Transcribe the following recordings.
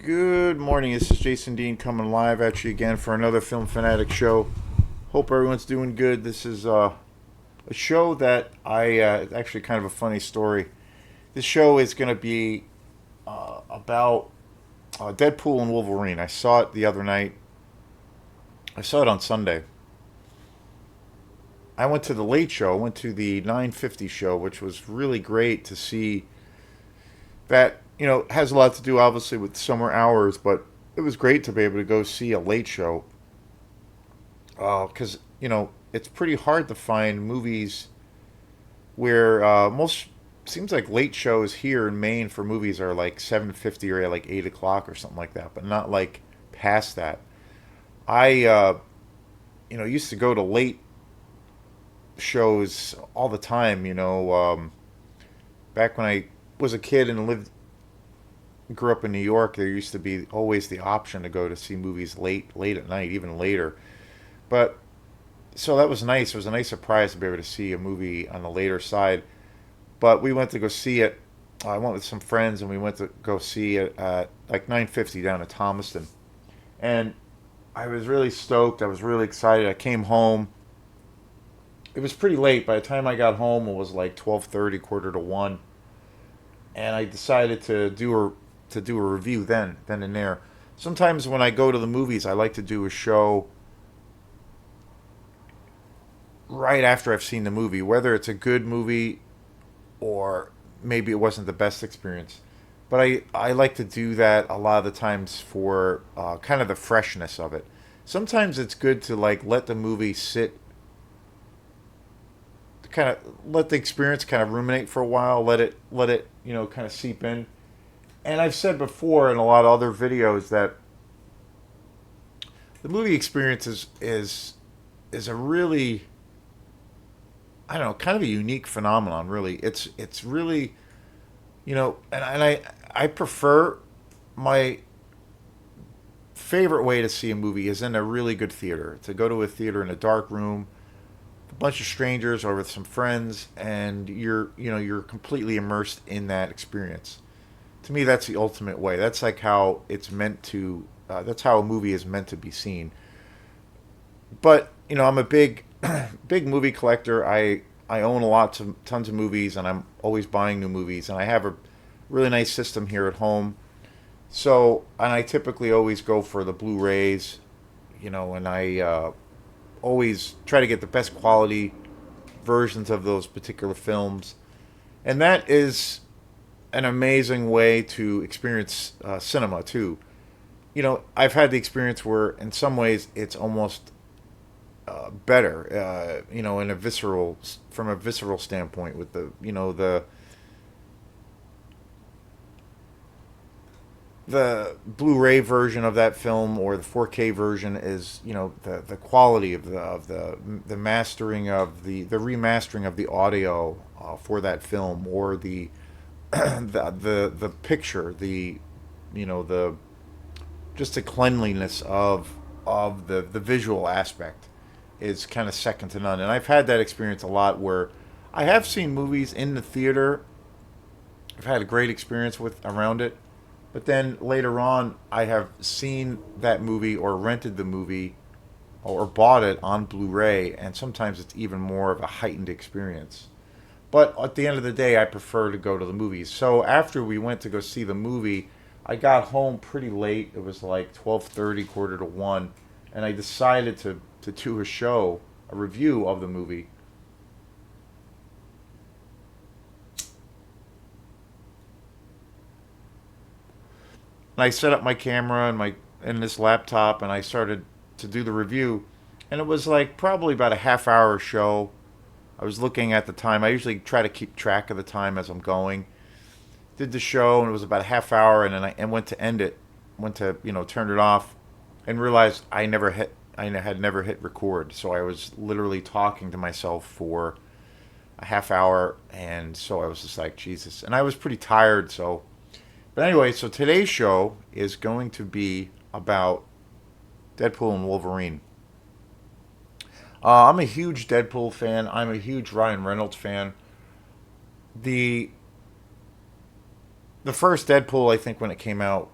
Good morning. This is Jason Dean coming live at you again for another Film Fanatic show. Hope everyone's doing good. This is a show that actually kind of a funny story. This show is going to be about Deadpool and Wolverine. I saw it the other night. I saw it on Sunday. I went to the late show. I went to the 9:50 show, which was really great to see. That has a lot to do obviously with summer hours, but it was great to be able to go see a late show because it's pretty hard to find movies where most seems like late shows here in Maine for movies are like 7:50 or like 8 o'clock or something like that, but not like past that. I used to go to late shows all the time. Back when I was a kid and grew up in New York, there used to be always the option to go to see movies late at night, even later. But so that was nice. It was a nice surprise to be able to see a movie on the later side. But we went to go see it. I went with some friends and we went to go see it at like 9:50 down in Thomaston. And I was really stoked. I was really excited. I came home. It was pretty late. By the time I got home, it was like 12:30, quarter to 1. And I decided to do a review then and there. Sometimes when I go to the movies, I like to do a show right after I've seen the movie, whether it's a good movie or maybe it wasn't the best experience. But I like to do that a lot of the times for kind of the freshness of it. Sometimes it's good to like let the movie sit, kind of let the experience kind of ruminate for a while, let it kind of seep in. And I've said before in a lot of other videos that the movie experience is a really, I don't know, kind of a unique phenomenon. Really, it's really, and I prefer, my favorite way to see a movie is in a really good theater. To go to a theater in a dark room, a bunch of strangers or with some friends, and you're completely immersed in that experience. To me, that's the ultimate way. That's like how it's meant to. That's how a movie is meant to be seen. But I'm a big, big movie collector. I own tons of movies, and I'm always buying new movies. And I have a really nice system here at home. So, and I typically always go for the Blu-rays, and I always try to get the best quality versions of those particular films. And that is an amazing way to experience cinema too. I've had the experience where, in some ways, it's almost better. In a from a visceral standpoint, with the Blu-ray version of that film or the 4K version is, the quality of the mastering of the remastering of the audio for that film, or the the picture, the just the cleanliness of the visual aspect is kind of second to none. And I've had that experience a lot where I have seen movies in the theater. I've had a great experience with around it. But then later on, I have seen that movie or rented the movie or bought it on Blu-ray, and sometimes it's even more of a heightened experience. But at the end of the day, I prefer to go to the movies. So after we went to go see the movie, I got home pretty late. It was like 12:30, quarter to 1, and I decided to do a review of the movie. And I set up my camera and my in this laptop, and I started to do the review. And it was like probably about a half hour show. I was looking at the time. I usually try to keep track of the time as I'm going. Did the show, and it was about a half hour, and then I went to end it, went to turn it off, and realized I had never hit record. So I was literally talking to myself for a half hour, and so I was just like, Jesus. And I was pretty tired, so. But anyway, so today's show is going to be about Deadpool and Wolverine. I'm a huge Deadpool fan. I'm a huge Ryan Reynolds fan. The the first Deadpool, I think, when it came out,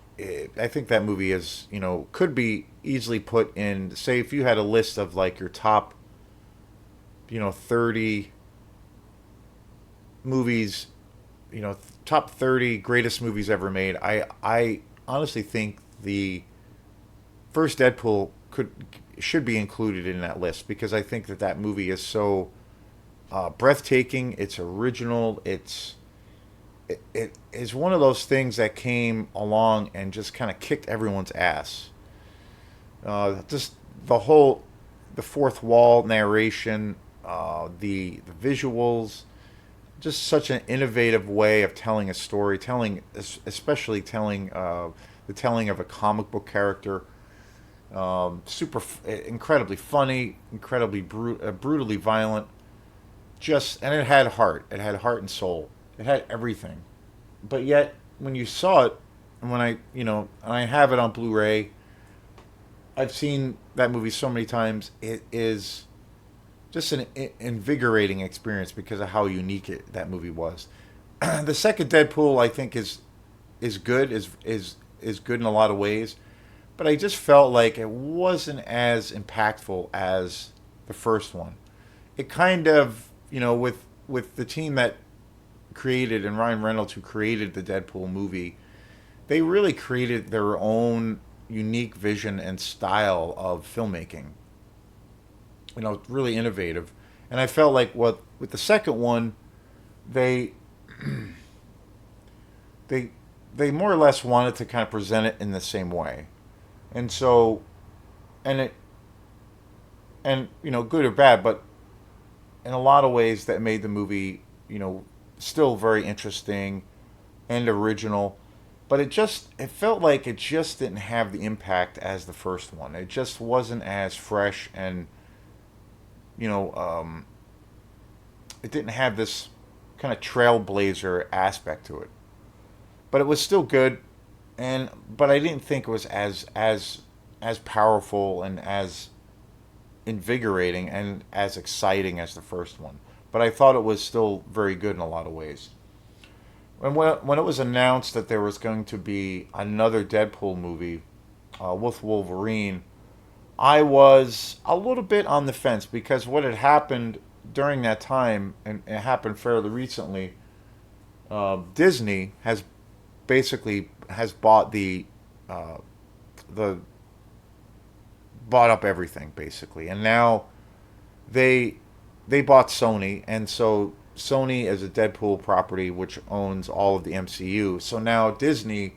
I think that movie is, could be easily put in. Say, if you had a list of like your top, 30 movies, top 30 greatest movies ever made. I honestly think the first Deadpool could should be included in that list because I think that that movie is so breathtaking. It's original. It is one of those things that came along and just kind of kicked everyone's ass. Just the whole the fourth wall narration, the visuals, just such an innovative way of telling a story, telling especially telling the telling of a comic book character. Incredibly funny, incredibly brutally violent. Just and it had heart. It had heart and soul. It had everything. But yet, when you saw it, and when and I have it on Blu-ray, I've seen that movie so many times. It is just an invigorating experience because of how unique that movie was. The second Deadpool, I think, is good, is good in a lot of ways, but I just felt like it wasn't as impactful as the first one. It kind of, with the team that created and Ryan Reynolds who created the Deadpool movie, they really created their own unique vision and style of filmmaking. Really innovative. And I felt like what with the second one, they they they more or less wanted to kind of present it in the same way. And so and it and good or bad, but in a lot of ways that made the movie, still very interesting and original. But it felt like it just didn't have the impact as the first one. It just wasn't as fresh and you know, um, it didn't have this kind of trailblazer aspect to it. But it was still good, but I didn't think it was as powerful and as invigorating and as exciting as the first one. But I thought it was still very good in a lot of ways. When it was announced that there was going to be another Deadpool movie with Wolverine, I was a little bit on the fence because what had happened during that time, and it happened fairly recently, Disney has bought uh, the bought up everything basically, and now they they bought Sony, and so Sony is a Deadpool property which owns all of the MCU. So now Disney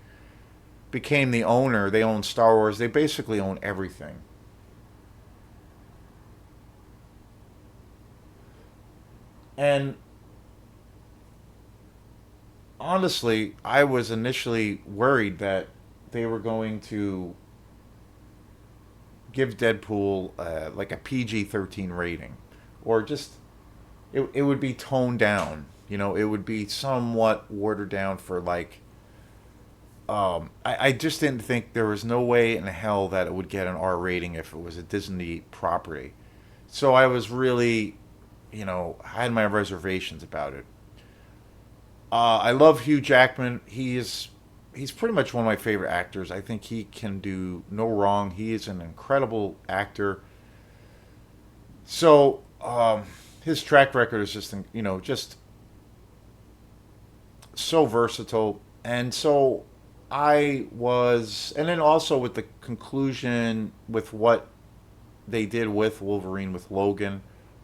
became the owner. They own Star Wars. They basically own everything. And honestly, I was initially worried that they were going to give Deadpool like a PG-13 rating, or just it would be toned down. It would be somewhat watered down for like. I just didn't think there was no way in hell that it would get an R rating if it was a Disney property. So I was really, I had my reservations about it. I love Hugh Jackman. He's pretty much one of my favorite actors. I think he can do no wrong. He is an incredible actor. So his track record is just so versatile, and so and then also with the conclusion with what they did with Wolverine with Logan,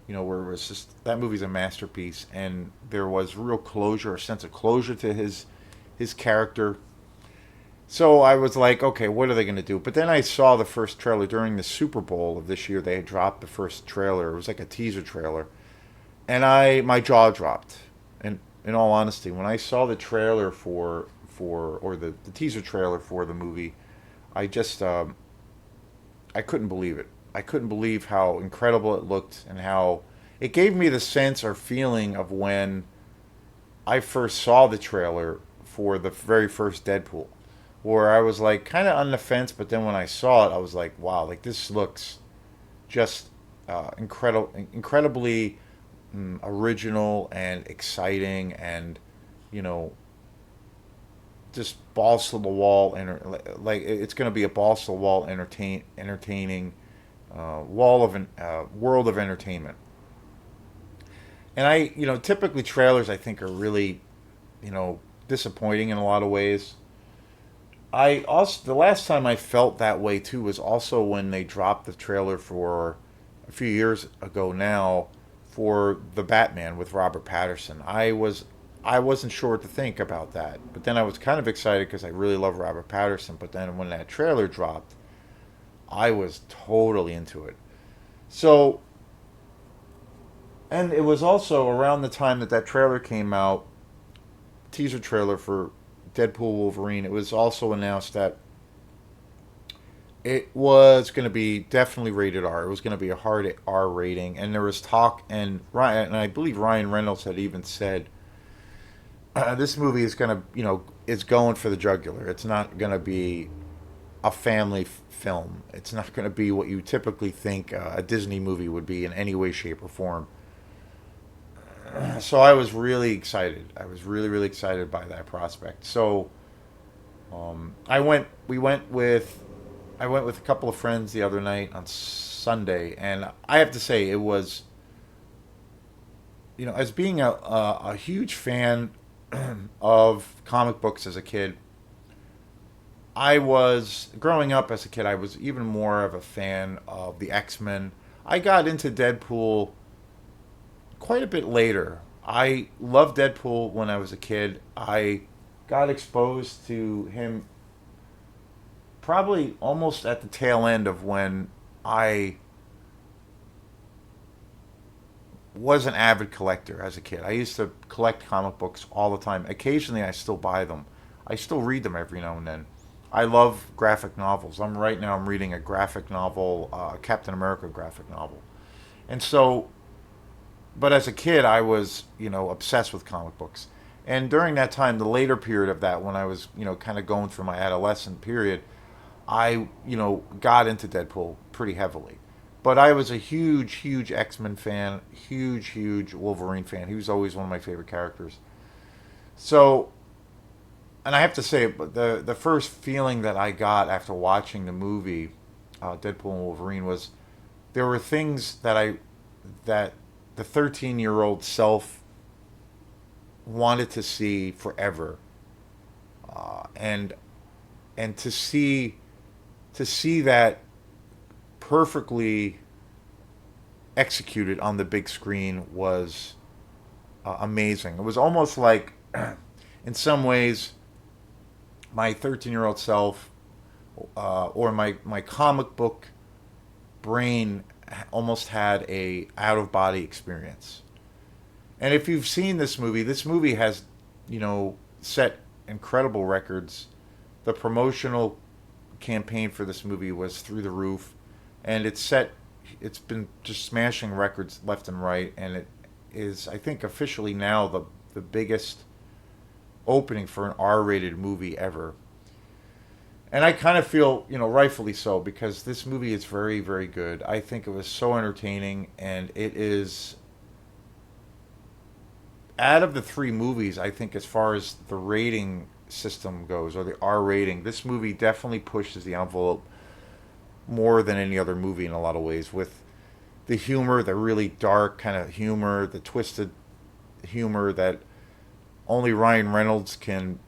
where it was just that movie's a masterpiece, and there was real closure, a sense of closure to his character. So I was like, okay, what are they going to do? But then I saw the first trailer during the Super Bowl of this year. They had dropped the first trailer. It was like a teaser trailer, and my jaw dropped. And in all honesty, when I saw the trailer or the teaser trailer for the movie, I just I couldn't believe it. I couldn't believe how incredible it looked and how it gave me the sense or feeling of when I first saw the trailer for the very first Deadpool, where I was like kind of on the fence, but then when I saw it, I was like, wow, like this looks just incredibly original and exciting, and you know, just balls to the wall, like it's going to be a balls to the wall entertaining wall of an world of entertainment. And typically trailers I think are really, disappointing in a lot of ways. I also the last time I felt that way too was also when they dropped the trailer for a few years ago now for the Batman with Robert Patterson. I wasn't sure what to think about that, but then I was kind of excited because I really love Robert Patterson. But then when that trailer dropped, I was totally into it. So, and it was also around the time that that trailer came out, teaser trailer for Deadpool Wolverine. It was also announced that it was going to be definitely rated R. It was going to be a hard R rating, and there was talk, and I believe Ryan Reynolds had even said this movie is going to, is going for the jugular. It's not going to be a family film. It's not going to be what you typically think a Disney movie would be in any way, shape, or form. So I was really excited. I was really, really excited by that prospect. So I went. We went with. I went with a couple of friends the other night on Sunday, and I have to say it was, as being a huge fan of comic books as a kid. I was growing up as a kid. I was even more of a fan of the X-Men. I got into Deadpool quite a bit later. I loved Deadpool when I was a kid. I got exposed to him probably almost at the tail end of when I was an avid collector as a kid. I used to collect comic books all the time. Occasionally, I still buy them. I still read them every now and then. I love graphic novels. I'm reading a graphic novel, Captain America graphic novel, and so. But as a kid, I was obsessed with comic books, and during that time, the later period of that, when I was kind of going through my adolescent period, I got into Deadpool pretty heavily. But I was a huge, huge X Men fan, huge, huge Wolverine fan. He was always one of my favorite characters. So, and I have to say, the first feeling that I got after watching the movie, Deadpool and Wolverine, was there were things that the 13-year-old self wanted to see forever, and to see that perfectly executed on the big screen was amazing. It was almost like, in some ways, my 13-year-old self, or my comic book brain, almost had a out of body experience. And if you've seen this movie has, set incredible records. The promotional campaign for this movie was through the roof, and it's been just smashing records left and right, and it is, I think, officially now the biggest opening for an R-rated movie ever. And I kind of feel, rightfully so, because this movie is very, very good. I think it was so entertaining, and it is, out of the three movies, I think as far as the rating system goes, or the R rating, this movie definitely pushes the envelope more than any other movie in a lot of ways, with the humor, the really dark kind of humor, the twisted humor that only Ryan Reynolds can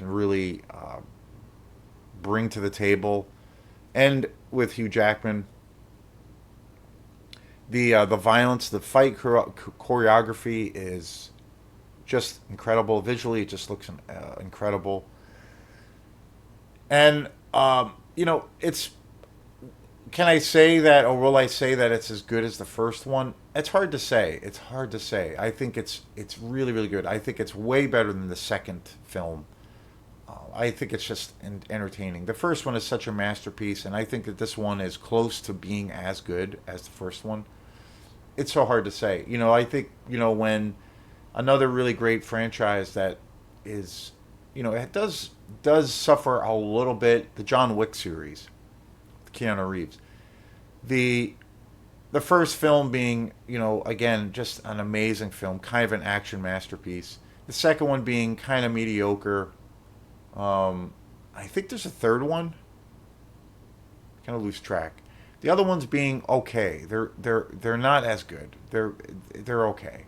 really bring to the table, and with Hugh Jackman, the violence, the fight choreography is just incredible. Visually, it just looks incredible, and it's. Can I say that, or will I say that it's as good as the first one? It's hard to say. It's hard to say. I think it's really, really good. I think it's way better than the second film. I think it's just entertaining. The first one is such a masterpiece, and I think that this one is close to being as good as the first one. It's so hard to say. I think, when another really great franchise that is, it does suffer a little bit, the John Wick series, Keanu Reeves. The the first film being, again, just an amazing film, kind of an action masterpiece. The second one being kind of mediocre, I think there's a third one. Kind of lose track. The other ones being okay. They're not as good. They're okay.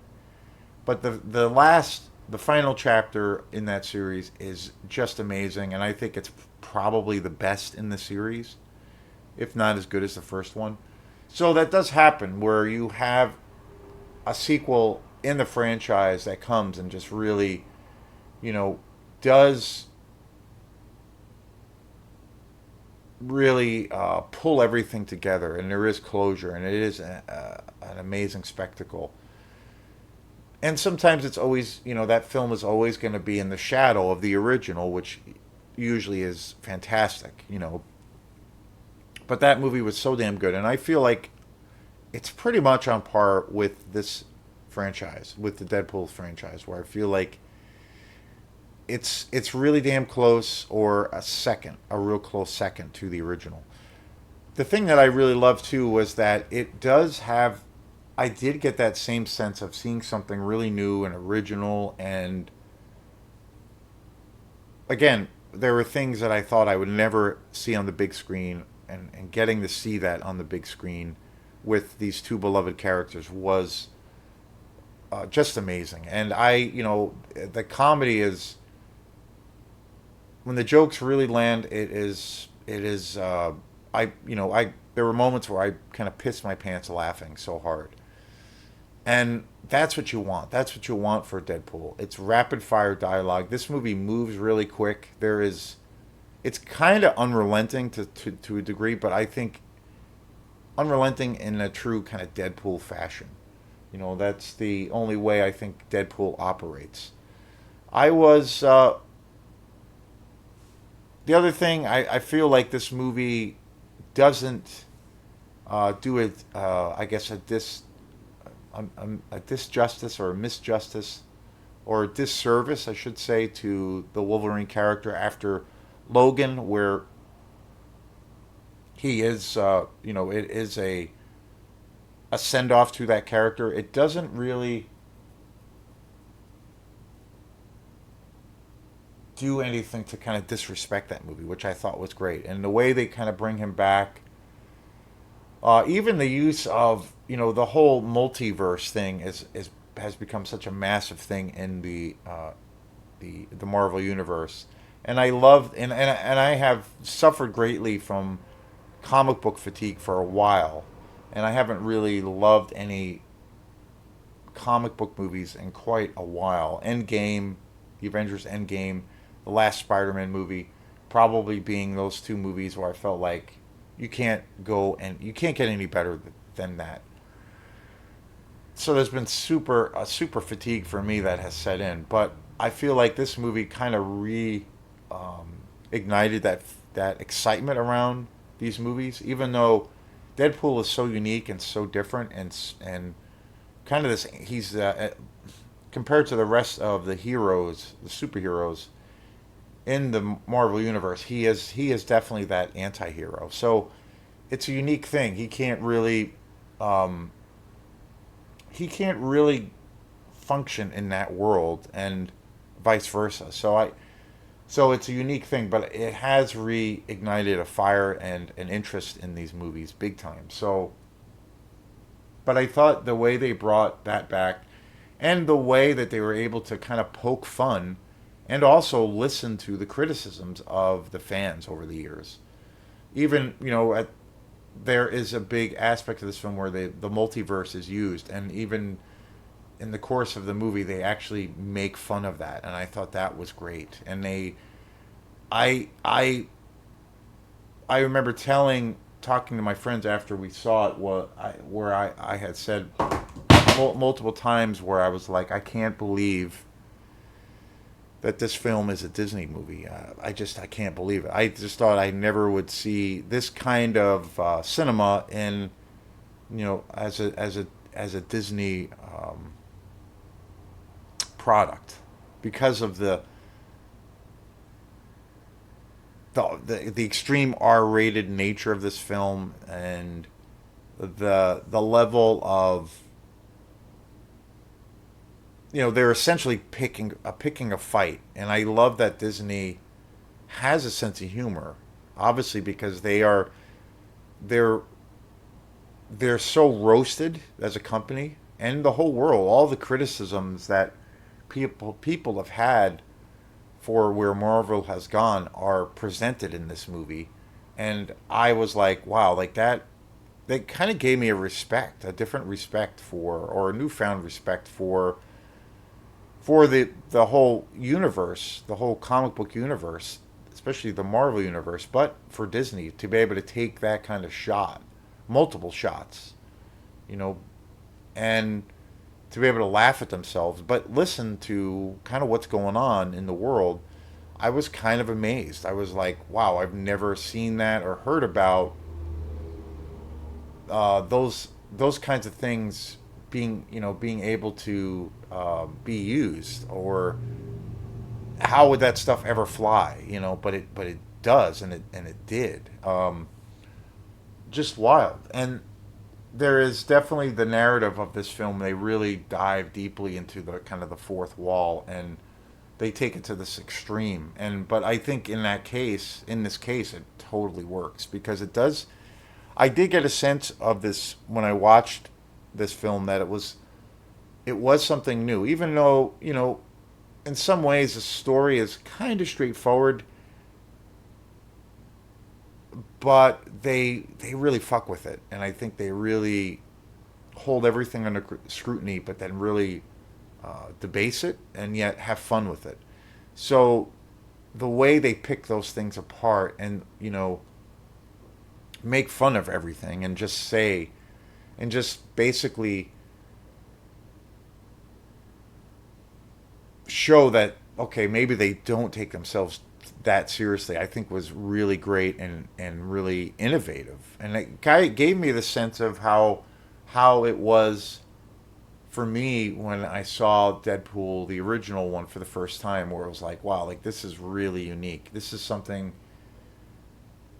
But the final chapter in that series is just amazing, and I think it's probably the best in the series, if not as good as the first one. So that does happen where you have a sequel in the franchise that comes and just really, you know, does really pull everything together, and there is closure, and it is an amazing spectacle. And sometimes it's always, that film is always going to be in the shadow of the original, which usually is fantastic, But that movie was so damn good, and I feel like it's pretty much on par with this franchise, with the Deadpool franchise, where I feel like it's really damn close, or a real close second to the original. The thing that I really loved too was that it does have. I did get that same sense of seeing something really new and original, and again, there were things that I thought I would never see on the big screen, and getting to see that on the big screen with these two beloved characters was just amazing. And the comedy is, when the jokes really land, it is. I there were moments where I kind of pissed my pants laughing so hard, and that's what you want. That's what you want for Deadpool. It's rapid fire dialogue. This movie moves really quick. It's kind of unrelenting to a degree, but I think unrelenting in a true kind of Deadpool fashion. That's the only way I think Deadpool operates. I was The other thing, I feel like this movie doesn't do it. I guess a disjustice, or a misjustice, or a disservice, I should say, to the Wolverine character after Logan, where he is. It is a send off to that character. It doesn't really do anything to kind of disrespect that movie, which I thought was great. And the way they kind of bring him back, even the use of the whole multiverse thing is has become such a massive thing in the Marvel universe. And I loved, and I have suffered greatly from comic book fatigue for a while, and I haven't really loved any comic book movies in quite a while. Endgame, the Avengers Endgame, the last Spider-Man movie, probably being those two movies where I felt like you can't get any better than that. So there's been super fatigue for me that has set in, but I feel like this movie kind of ignited that excitement around these movies, even though Deadpool is so unique and so different, and kind of this he's compared to the rest of the heroes, the superheroes in the Marvel universe, he is definitely that anti-hero. So it's a unique thing. Um, he can't really function in that world, and vice versa. So it's a unique thing, but it has reignited a fire and an interest in these movies big time. So, but I thought the way they brought that back, and the way that they were able to kind of poke fun and also listen to the criticisms of the fans over the years. Even, there is a big aspect of this film where the multiverse is used, and even in the course of the movie, they actually make fun of that, and I thought that was great. And I, I, I remember talking to my friends after we saw it, where I had said multiple times where I was like, I can't believe that this film is a Disney movie. I can't believe it. I just thought I never would see this kind of cinema in, as a Disney product, because of the extreme R-rated nature of this film, and the level of, they're essentially picking a fight. And I love that Disney has a sense of humor, obviously because they're they're so roasted as a company and the whole world. All the criticisms that people have had for where Marvel has gone are presented in this movie, and I was like, wow, like that. They kind of gave me a respect, a different respect for, or a newfound respect for the whole universe, the whole comic book universe, especially the Marvel universe, but for Disney to be able to take that kind of shot, multiple shots, you know, and to be able to laugh at themselves, but listen to kind of what's going on in the world. I was kind of amazed. I was like, wow, I've never seen that or heard about those kinds of things being being able to be used, or how would that stuff ever fly, but it does, and it did. Just wild. And there is definitely the narrative of this film. They really dive deeply into the kind of the fourth wall, and they take it to this extreme. And but I think in this case, it totally works because it does. I did get a sense of this when I watched this film that it was something new, even though in some ways the story is kind of straightforward, but they really fuck with it, and I think they really hold everything under scrutiny, but then really debase it and yet have fun with it. So the way they pick those things apart and make fun of everything and just say and just basically show that okay, maybe they don't take themselves that seriously, I think was really great and really innovative. And it kind of gave me the sense of how it was for me when I saw Deadpool, the original one, for the first time, where it was like, wow, like this is really unique. This is something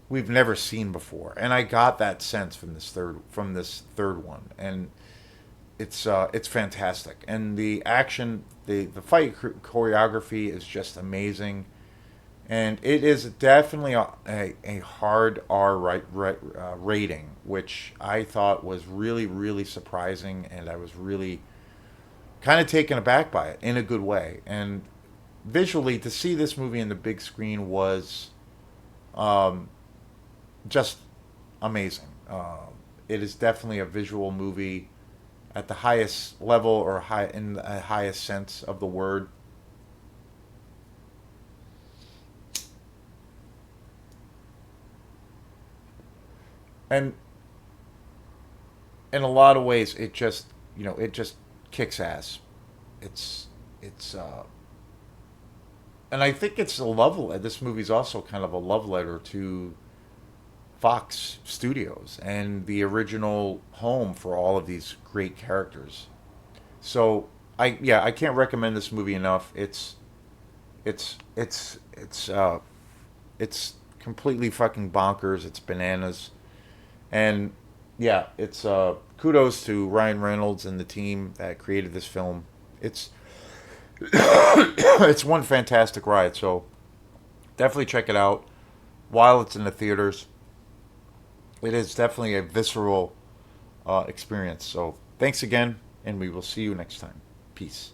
we've never seen before. And I got that sense from this third one. And it's fantastic. And the action, the fight choreography is just amazing. And it is definitely a hard rating, which I thought was really, really surprising, and I was really kind of taken aback by it in a good way. And visually, to see this movie in the big screen was just amazing. It is definitely a visual movie at the highest level, or high in the highest sense of the word. And in a lot of ways, it just kicks ass. It's and I think it's a love. This movie's also kind of a love letter to Fox Studios and the original home for all of these great characters. So I can't recommend this movie enough. It's completely fucking bonkers. It's bananas. And yeah, it's kudos to Ryan Reynolds and the team that created this film. It's it's one fantastic ride. So definitely check it out while it's in the theaters. It is definitely a visceral experience. So thanks again, and we will see you next time. Peace.